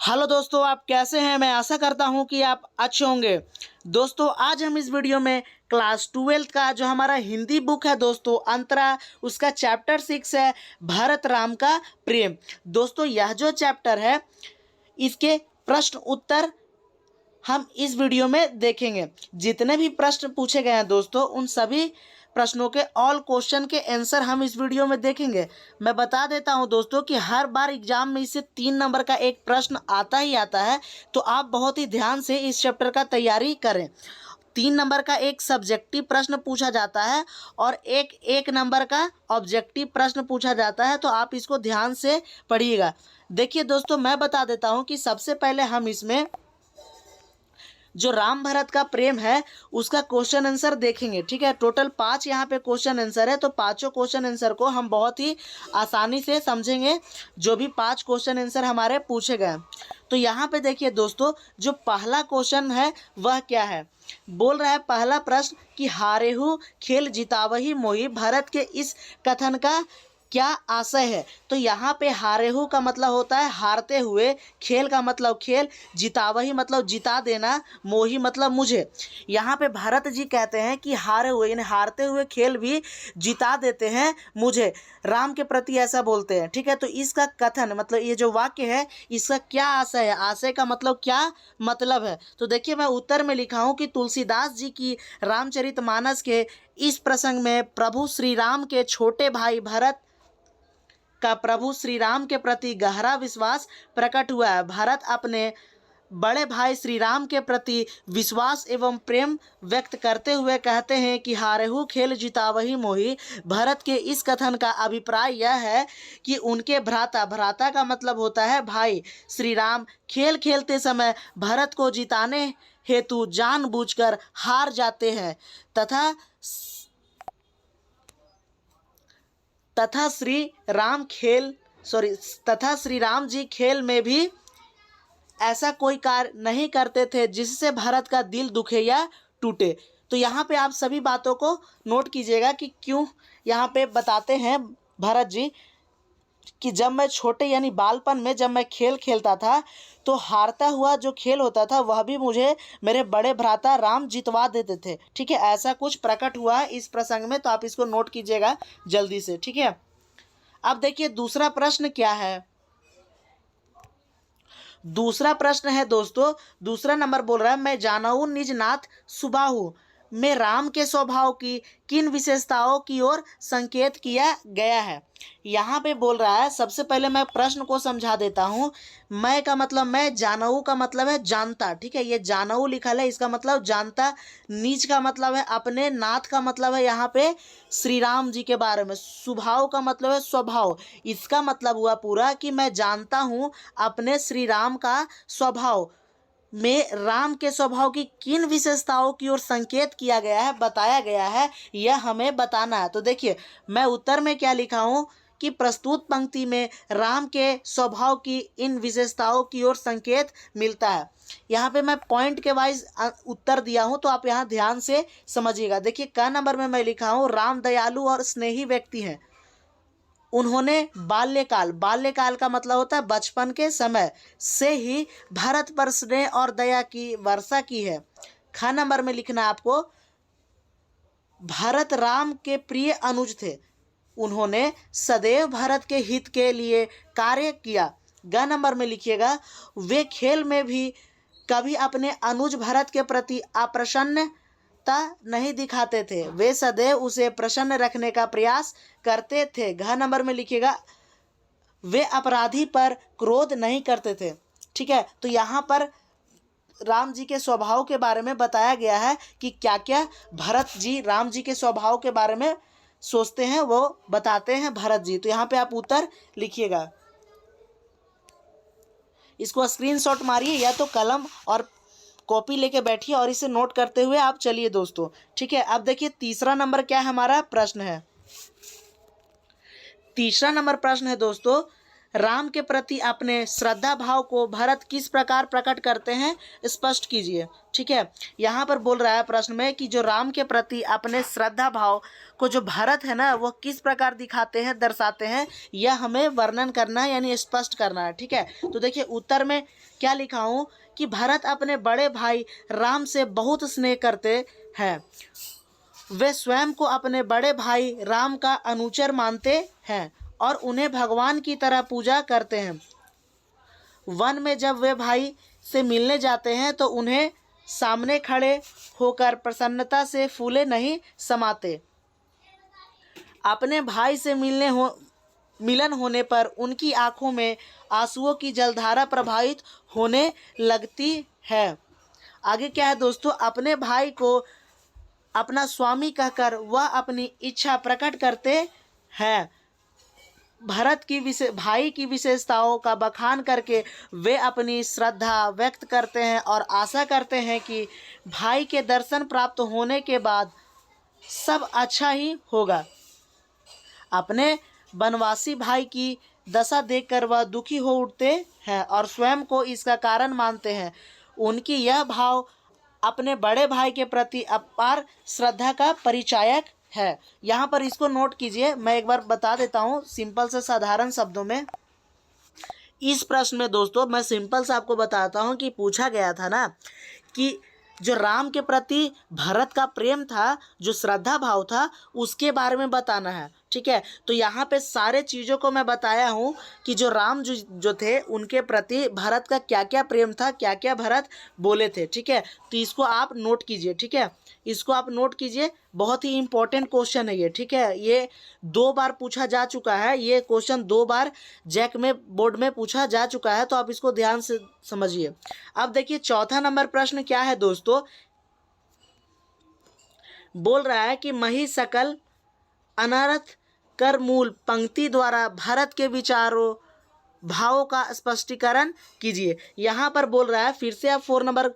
Hello दोस्तों, आप कैसे हैं। मैं आशा करता हूं कि आप अच्छे होंगे। दोस्तों, आज हम इस वीडियो में क्लास 12 का जो हमारा हिंदी बुक है दोस्तों अंतरा, उसका चैप्टर 6 है भरत राम का प्रेम। दोस्तों, यह जो चैप्टर है इसके प्रश्न उत्तर हम इस वीडियो में देखेंगे। जितने भी प्रश्न पूछे गए हैं दोस्तों, उन सभी प्रश्नों के ऑल क्वेश्चन के आंसर हम इस वीडियो में देखेंगे। मैं बता देता हूं दोस्तों कि हर बार एग्जाम में इससे 3 नंबर का एक प्रश्न आता ही आता है, तो आप बहुत ही ध्यान से इस चैप्टर का तैयारी करें। 3 नंबर का एक सब्जेक्टिव प्रश्न पूछा जाता है और एक 1 नंबर का ऑब्जेक्टिव प्रश्न पूछा जाता है, तो आप इसको ध्यान से पढ़िएगा। देखिए दोस्तों, मैं बता देता हूं कि सबसे पहले हम इसमें जो राम भरत का प्रेम है उसका क्वेश्चन आंसर देखेंगे। ठीक है, टोटल 5 यहाँ पे क्वेश्चन आंसर है, तो पांचों क्वेश्चन आंसर को हम बहुत ही आसानी से समझेंगे, जो भी 5 क्वेश्चन आंसर हमारे पूछे गए। तो यहाँ पे देखिए दोस्तों, जो पहला क्वेश्चन है वह क्या है। बोल रहा है पहला प्रश्न कि हारेहू खेल जितावही मोही, भरत के इस कथन का क्या आशय है। तो यहाँ पे हारेहू का मतलब होता है हारते हुए, खेल का मतलब खेल, जितावही मतलब जिता देना, मोही मतलब मुझे। यहाँ पे भरत जी कहते हैं कि हारे हुए यानी हारते हुए खेल भी जिता देते हैं मुझे, राम के प्रति ऐसा बोलते हैं। ठीक है, तो इसका कथन मतलब ये जो वाक्य है इसका क्या आशय है, आशय का मतलब क्या मतलब है। तो देखिए, मैं उत्तर में लिखा हूँ कि तुलसीदास जी की रामचरितमानस के इस प्रसंग में प्रभु श्री राम के छोटे भाई भरत का प्रभु श्री राम के प्रति गहरा विश्वास प्रकट हुआ है। भरत अपने बड़े भाई श्री राम के प्रति विश्वास एवं प्रेम व्यक्त करते हुए कहते हैं कि हारेहू खेल जितावही मोही। भरत के इस कथन का अभिप्राय यह है कि उनके भ्राता, भ्राता का मतलब होता है भाई, श्री राम खेल खेलते समय भरत को जिताने हेतु जानबूझकर हार जाते हैं तथा श्री राम जी खेल में भी ऐसा कोई कार्य नहीं करते थे जिससे भरत का दिल दुखे या टूटे। तो यहाँ पे आप सभी बातों को नोट कीजिएगा कि क्यों यहाँ पे बताते हैं भरत जी कि जब मैं छोटे यानी बालपन में जब मैं खेल खेलता था तो हारता हुआ जो खेल होता था वह भी मुझे मेरे बड़े भ्राता राम जितवा देते थे। ठीक है, ऐसा कुछ प्रकट हुआ है इस प्रसंग में, तो आप इसको नोट कीजिएगा जल्दी से। ठीक है, अब देखिए दूसरा प्रश्न क्या है। दूसरा प्रश्न है दोस्तों, दूसरा नंबर बोल रहा है मैं जानऊ निज नाथ सुबाहु में राम के स्वभाव की किन विशेषताओं की ओर संकेत किया गया है। यहाँ पे बोल रहा है, सबसे पहले मैं प्रश्न को समझा देता हूँ। मैं का मतलब मैं, जानऊ का मतलब है जानता। ठीक है, ये जानऊ लिखा है इसका मतलब जानता, निज का मतलब है अपने, नाथ का मतलब है यहाँ पे श्री राम जी के बारे में, स्वभाव का मतलब है स्वभाव। इसका मतलब हुआ पूरा कि मैं जानता हूँ अपने श्री राम का स्वभाव में राम के स्वभाव की किन विशेषताओं की ओर संकेत किया गया है, बताया गया है, यह हमें बताना है। तो देखिए, मैं उत्तर में क्या लिखा हूँ कि प्रस्तुत पंक्ति में राम के स्वभाव की इन विशेषताओं की ओर संकेत मिलता है। यहाँ पे मैं पॉइंट के वाइज उत्तर दिया हूँ, तो आप यहाँ ध्यान से समझिएगा। देखिए, क नंबर में मैं लिखा हूँ राम दयालु और स्नेही व्यक्ति हैं। उन्होंने बाल्यकाल का मतलब होता है बचपन के समय से ही भरत पर स्नेह और दया की वर्षा की है। ख नंबर में लिखना आपको, भरत राम के प्रिय अनुज थे। उन्होंने सदैव भरत के हित के लिए कार्य किया। ग नंबर में लिखिएगा, वे खेल में भी कभी अपने अनुज भरत के प्रति अप्रसन्नता नहीं दिखाते थे, वे सदैव उसे प्रसन्न रखने का प्रयास करते थे। घ नंबर में लिखिएगा, वे अपराधी पर क्रोध नहीं करते थे। ठीक है, तो यहाँ पर राम जी के स्वभाव के बारे में बताया गया है कि क्या क्या भरत जी राम जी के स्वभाव के बारे में सोचते हैं, वो बताते हैं भरत जी। तो यहाँ पे आप उत्तर लिखिएगा, इसको स्क्रीनशॉट मारिए या तो कलम और कॉपी लेके बैठिए और इसे नोट करते हुए आप चलिए दोस्तों। ठीक है, अब देखिए तीसरा नंबर क्या हमारा प्रश्न है। तीसरा नंबर प्रश्न है दोस्तों, राम के प्रति अपने श्रद्धा भाव को भरत किस प्रकार प्रकट करते हैं, स्पष्ट कीजिए। ठीक है, यहाँ पर बोल रहा है प्रश्न में कि जो राम के प्रति अपने श्रद्धा भाव को जो भरत है ना वो किस प्रकार दिखाते हैं, दर्शाते हैं, यह हमें वर्णन करना है यानी स्पष्ट करना है। ठीक है, तो देखिए उत्तर में क्या लिखा हूँ कि भरत अपने बड़े भाई राम से बहुत स्नेह करते हैं। वे स्वयं को अपने बड़े भाई राम का अनुचर मानते हैं और उन्हें भगवान की तरह पूजा करते हैं। वन में जब वे भाई से मिलने जाते हैं तो उन्हें सामने खड़े होकर प्रसन्नता से फूले नहीं समाते। अपने भाई से मिलन होने पर उनकी आंखों में आंसुओं की जलधारा प्रवाहित होने लगती है। आगे क्या है दोस्तों, अपने भाई को अपना स्वामी कहकर वह अपनी इच्छा प्रकट करते हैं। भरत की भाई की विशेषताओं का बखान करके वे अपनी श्रद्धा व्यक्त करते हैं और आशा करते हैं कि भाई के दर्शन प्राप्त होने के बाद सब अच्छा ही होगा। अपने बनवासी भाई की दशा देखकर वह दुखी हो उठते हैं और स्वयं को इसका कारण मानते हैं। उनकी यह भाव अपने बड़े भाई के प्रति अपार श्रद्धा का परिचायक है। यहाँ पर इसको नोट कीजिए, मैं एक बार बता देता हूँ सिंपल से साधारण शब्दों में। इस प्रश्न में दोस्तों मैं सिंपल से आपको बताता हूँ कि पूछा गया था ना कि जो राम के प्रति भरत का प्रेम था, जो श्रद्धा भाव था, उसके बारे में बताना है। ठीक है, तो यहाँ पे सारे चीज़ों को मैं बताया हूँ कि जो राम जो थे उनके प्रति भरत का क्या क्या प्रेम था, क्या क्या भरत बोले थे। ठीक है, तो इसको आप नोट कीजिए। ठीक है, इसको आप नोट कीजिए, बहुत ही इंपॉर्टेंट क्वेश्चन है ये। ठीक है, ये 2 बार पूछा जा चुका है, ये क्वेश्चन 2 बार जैक में बोर्ड में पूछा जा चुका है, तो आप इसको ध्यान से समझिए। अब देखिए चौथा नंबर प्रश्न क्या है दोस्तों, बोल रहा है कि मही सकल अनर्थ कर मूल पंक्ति द्वारा भरत के विचारों भावों का स्पष्टीकरण कीजिए। यहाँ पर बोल रहा है, फिर से आप 4 नंबर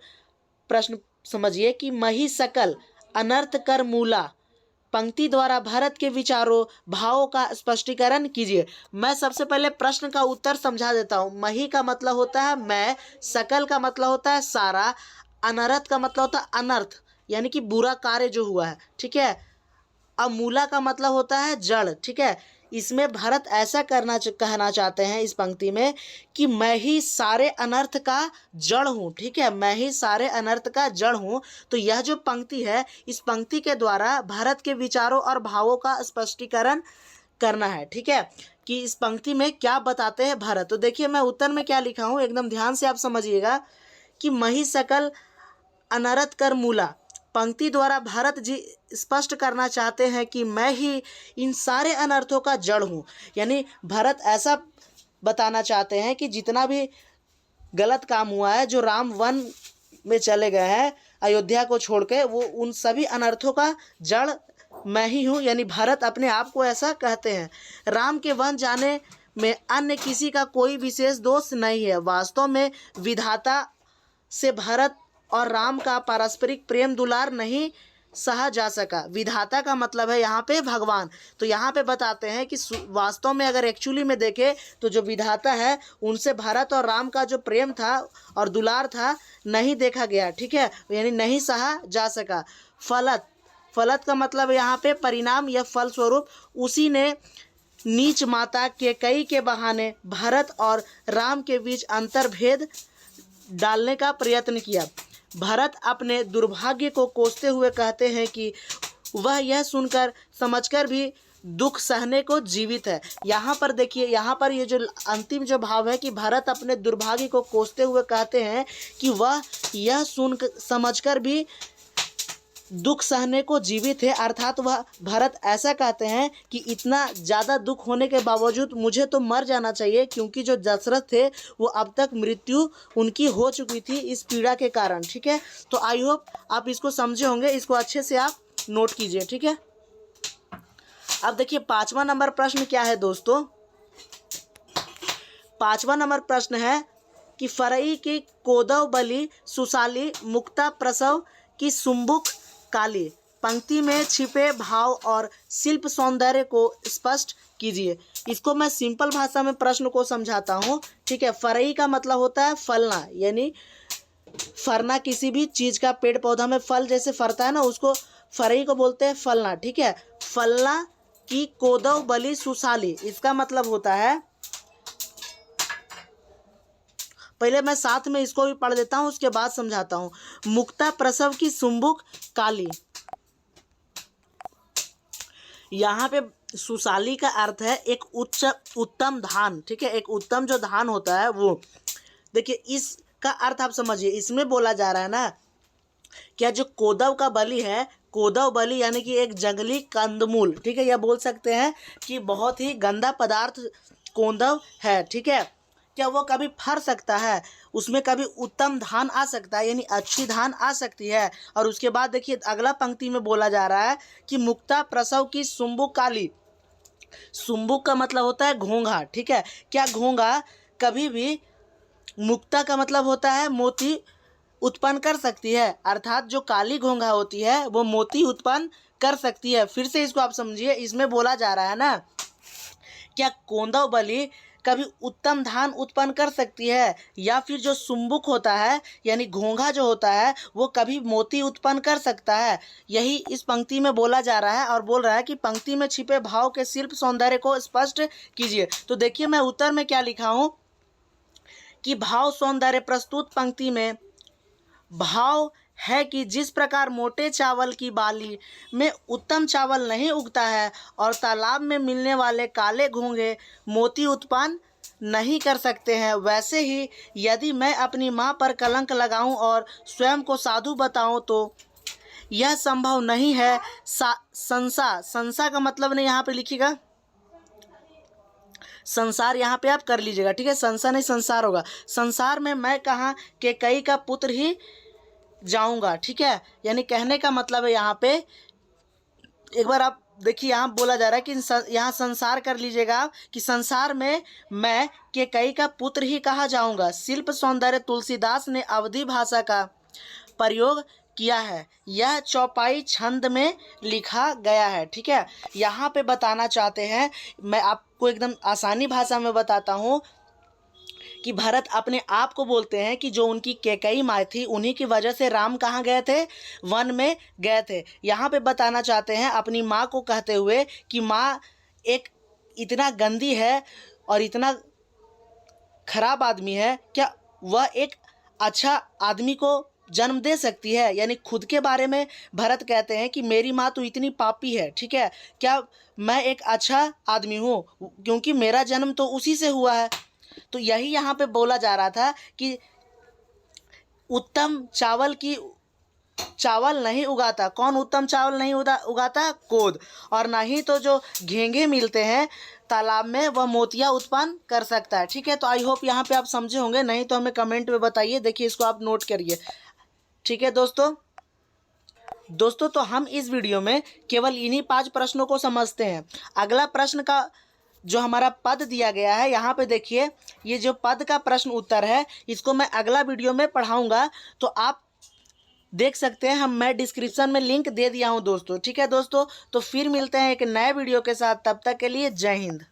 प्रश्न समझिए कि मही सकल अनर्थ कर मूला पंक्ति द्वारा भरत के विचारों भावों का स्पष्टीकरण कीजिए। मैं सबसे पहले प्रश्न का उत्तर समझा देता हूँ। मही का मतलब होता है मैं, सकल का मतलब होता है सारा, अनर्थ का मतलब होता है अनर्थ यानी कि बुरा कार्य जो हुआ है। ठीक है, अब मूला का मतलब होता है जड़। ठीक है, इसमें भरत ऐसा कहना चाहते हैं इस पंक्ति में कि मैं ही सारे अनर्थ का जड़ हूँ। ठीक है, मैं ही सारे अनर्थ का जड़ हूँ। तो यह जो पंक्ति है, इस पंक्ति के द्वारा भरत के विचारों और भावों का स्पष्टीकरण करना है। ठीक है, कि इस पंक्ति में क्या बताते हैं भरत। तो देखिए मैं उत्तर में क्या लिखा हूँ, एकदम ध्यान से आप समझिएगा कि मही सकल अनर्थ कर मूला पंक्ति द्वारा भरत जी स्पष्ट करना चाहते हैं कि मैं ही इन सारे अनर्थों का जड़ हूँ। यानी भरत ऐसा बताना चाहते हैं कि जितना भी गलत काम हुआ है, जो राम वन में चले गए हैं अयोध्या को छोड़ के, वो उन सभी अनर्थों का जड़ मैं ही हूँ। यानी भरत अपने आप को ऐसा कहते हैं। राम के वन जाने में अन्य किसी का कोई विशेष दोष नहीं है। वास्तव में विधाता से भरत और राम का पारस्परिक प्रेम दुलार नहीं सहा जा सका। विधाता का मतलब है यहाँ पे भगवान। तो यहाँ पे बताते हैं कि वास्तव में अगर एक्चुअली में देखें तो जो विधाता है उनसे भरत और राम का जो प्रेम था और दुलार था नहीं देखा गया। ठीक है, यानी नहीं सहा जा सका। फलत का मतलब यहाँ पे परिणाम या फल स्वरूप। उसी ने नीच माता के कई के बहाने भरत और राम के अंतर अंतर्भेद डालने का प्रयत्न किया। भरत अपने दुर्भाग्य को कोसते हुए कहते हैं कि वह यह सुनकर समझकर भी दुख सहने को जीवित है। यहाँ पर देखिए, यहाँ पर ये जो अंतिम जो भाव है कि भरत अपने दुर्भाग्य को कोसते हुए कहते हैं कि वह यह समझकर भी दुख सहने को जीवित है। अर्थात वह भरत ऐसा कहते हैं कि इतना ज़्यादा दुख होने के बावजूद मुझे तो मर जाना चाहिए, क्योंकि जो दशरथ थे वो अब तक मृत्यु उनकी हो चुकी थी इस पीड़ा के कारण। ठीक है, तो आई होप आप इसको समझे होंगे, इसको अच्छे से आप नोट कीजिए। ठीक है, अब देखिए 5वां नंबर प्रश्न क्या है दोस्तों। 5वां नंबर प्रश्न है कि फरई की कोदव बलि सुशाली मुक्ता प्रसव की सुम्बुक काली पंक्ति में छिपे भाव और शिल्प सौंदर्य को स्पष्ट कीजिए। इसको मैं सिंपल भाषा में प्रश्न को समझाता हूँ, ठीक है। फरई का मतलब होता है फलना, यानी फरना किसी भी चीज़ का, पेड़ पौधा में फल जैसे फरता है ना, उसको फरई को बोलते हैं फलना, ठीक है। फलना की कोदव बलि सुशाली, इसका मतलब होता है, पहले मैं साथ में इसको भी पढ़ देता हूँ, उसके बाद समझाता हूँ। मुक्ता प्रसव की सुम्बुक काली, यहाँ पे सुशाली का अर्थ है एक उत्तम धान, ठीक है। एक उत्तम जो धान होता है वो, देखिए इसका अर्थ आप समझिए। इसमें बोला जा रहा है ना, क्या जो कोदव का बलि है, कोदव बलि यानी कि एक जंगली कंदमूल, ठीक है। यह बोल सकते हैं कि बहुत ही गंदा पदार्थ कोदव है, ठीक है। क्या वो कभी फर सकता है? उसमें कभी उत्तम धान आ सकता है, यानी अच्छी धान आ सकती है। और उसके बाद देखिए अगला पंक्ति में बोला जा रहा है कि मुक्ता प्रसव की सुम्बुक काली। सुम्बुक का मतलब होता है घोंघा, ठीक है। क्या घोंघा कभी भी, मुक्ता का मतलब होता है मोती उत्पन्न कर सकती है, अर्थात जो काली घोंघा होती है वो मोती उत्पन्न कर सकती है। फिर से इसको आप समझिए, इसमें बोला जा रहा है ना, क्या कोंदव बलि कभी उत्तम धान उत्पन्न कर सकती है, या फिर जो सुम्बुक होता है यानी घोंघा जो होता है वो कभी मोती उत्पन्न कर सकता है। यही इस पंक्ति में बोला जा रहा है, और बोल रहा है कि पंक्ति में छिपे भाव के शिल्प सौंदर्य को स्पष्ट कीजिए। तो देखिए मैं उत्तर में क्या लिखा हूँ कि भाव सौंदर्य प्रस्तुत पंक्ति में भाव है कि जिस प्रकार मोटे चावल की बाली में उत्तम चावल नहीं उगता है और तालाब में मिलने वाले काले घोंघे मोती उत्पन्न नहीं कर सकते हैं, वैसे ही यदि मैं अपनी माँ पर कलंक लगाऊं और स्वयं को साधु बताऊं तो यह संभव नहीं है। संसा का मतलब नहीं, यहाँ पे लिखिएगा संसार, यहाँ पे आप कर लीजिएगा, ठीक है। संसा नहीं संसार होगा। संसार में मैं कहाँ के कई का पुत्र ही जाऊंगा, ठीक है। यानी कहने का मतलब है यहाँ पे, एक बार आप देखिए यहाँ बोला जा रहा है कि यहाँ संसार कर लीजिएगा आप, कि संसार में मैं के कई का पुत्र ही कहा जाऊंगा। शिल्प सौंदर्य तुलसीदास ने अवधी भाषा का प्रयोग किया है, यह चौपाई छंद में लिखा गया है, ठीक है। यहाँ पे बताना चाहते हैं, मैं आपको एकदम आसानी भाषा में बताता हूँ कि भरत अपने आप को बोलते हैं कि जो उनकी कैकेयी माँ थी उन्हीं की वजह से राम कहाँ गए थे, वन में गए थे। यहाँ पे बताना चाहते हैं अपनी माँ को कहते हुए कि माँ एक इतना गंदी है और इतना खराब आदमी है, क्या वह एक अच्छा आदमी को जन्म दे सकती है। यानी खुद के बारे में भरत कहते हैं कि मेरी माँ तो इतनी पापी है, ठीक है। क्या मैं एक अच्छा आदमी हूँ, क्योंकि मेरा जन्म तो उसी से हुआ है। तो यही यहाँ पे बोला जा रहा था कि उत्तम चावल नहीं उगाता। कौन उत्तम चावल नहीं उगाता? कोद। और ना ही तो जो घेंघे मिलते हैं तालाब में वह मोतिया उत्पन्न कर सकता है, ठीक है। तो आई होप यहाँ पे आप समझे होंगे, नहीं तो हमें कमेंट में बताइए। देखिए इसको आप नोट करिए, ठीक है दोस्तों तो हम इस वीडियो में केवल इन्हीं 5 प्रश्नों को समझते हैं। अगला प्रश्न का जो हमारा पद दिया गया है, यहाँ पे देखिए ये जो पद का प्रश्न उत्तर है, इसको मैं अगला वीडियो में पढ़ाऊँगा, तो आप देख सकते हैं। मैं डिस्क्रिप्शन में लिंक दे दिया हूँ दोस्तों, ठीक है दोस्तों। तो फिर मिलते हैं एक नए वीडियो के साथ, तब तक के लिए जय हिंद।